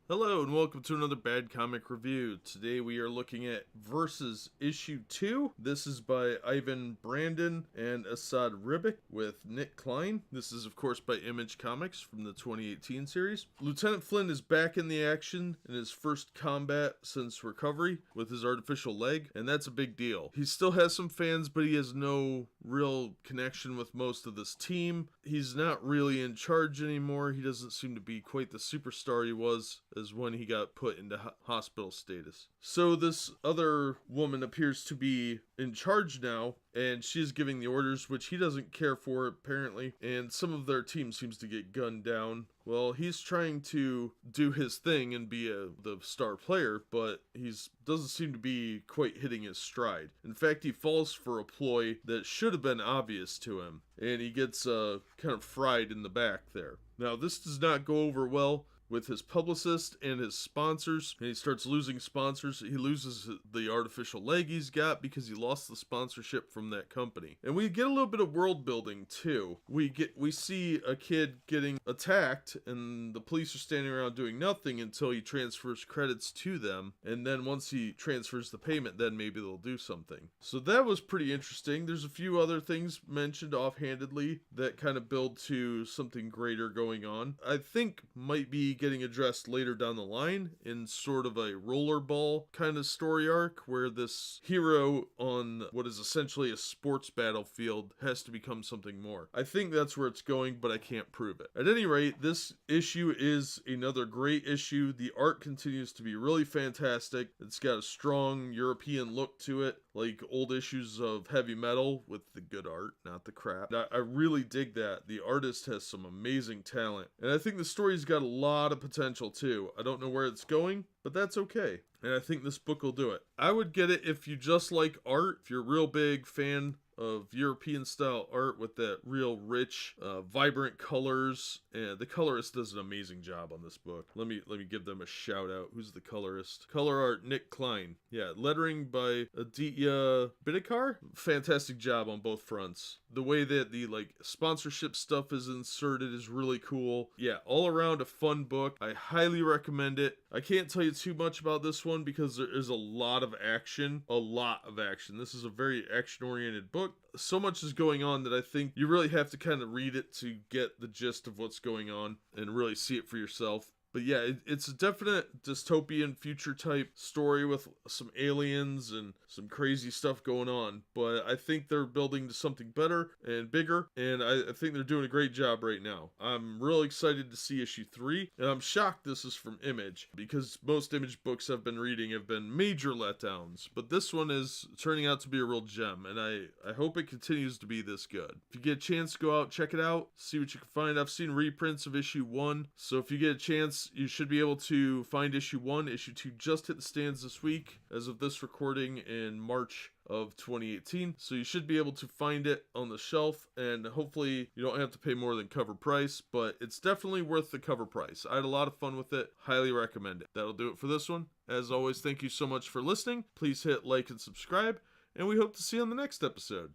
Hello and welcome to another Bad Comic Review. Today we are looking at Versus Issue 2. This is by Ivan Brandon and Asad Ribic with Nick Klein. This is of course by Image Comics from the 2018 series. Lieutenant Flynn is back in the action in his first combat since recovery with his artificial leg, and that's a big deal. He still has some fans, but he has no real connection with most of this team. He's not really in charge anymore. He doesn't seem to be quite the superstar he was as when he got put into hospital status. So this other woman appears to be in charge now, and she's giving the orders, which he doesn't care for apparently, and some of their team seems to get gunned down. Well, he's trying to do his thing and be the star player, but he doesn't seem to be quite hitting his stride. In fact, he falls for a ploy that should have been obvious to him, and he gets kind of fried in the back there. Now, this does not go over well with his publicist and his sponsors, and he starts losing sponsors. He loses the artificial leg he's got because he lost the sponsorship from that company. And we get a little bit of world building too. We see a kid getting attacked, and the police are standing around doing nothing until he transfers credits to them, and then once he transfers the payment, then maybe they'll do something. So that was pretty interesting. There's a few other things mentioned offhandedly that kind of build to something greater going on. I think might be getting addressed later down the line in sort of a rollerball kind of story arc where this hero on what is essentially a sports battlefield has to become something more. I think that's where it's going, but I can't prove it. At any rate, this issue is another great issue. The art continues to be really fantastic. It's got a strong European look to it, like old issues of Heavy Metal with the good art, not the crap. I really dig that. The artist has some amazing talent, and I think the story's got a lot of potential too. I don't know where it's going, but that's okay. And I think this book will do it. I would get it if you just like art, if you're a real big fan of European style art with that real rich, vibrant colors. And the colorist does an amazing job on this book. Let me give them a shout out. Who's the colorist? Color art, Nick Klein. Yeah, lettering by Aditya Bidikar. Fantastic job on both fronts. The way that the sponsorship stuff is inserted is really cool. Yeah, all around a fun book. I highly recommend it. I can't tell you too much about this one because there is a lot of action. A lot of action. This is a very action-oriented book. So much is going on that I think you really have to kind of read it to get the gist of what's going on and really see it for yourself. But yeah, it's a definite dystopian future type story with some aliens and some crazy stuff going on. But I think they're building to something better and bigger, and I think they're doing a great job right now. I'm really excited to see issue 3, and I'm shocked this is from Image, because most Image books I've been reading have been major letdowns. But this one is turning out to be a real gem, and I hope it continues to be this good. If you get a chance, go out, check it out, see what you can find. I've seen reprints of issue 1, so if you get a chance, you should be able to find issue 1. Issue 2 just hit the stands this week as of this recording in March of 2018. So you should be able to find it on the shelf, and hopefully you don't have to pay more than cover price, but it's definitely worth the cover price. I had a lot of fun with it. Highly recommend it. That'll do it for this one. As always, thank you so much for listening. Please hit like and subscribe, and we hope to see you on the next episode.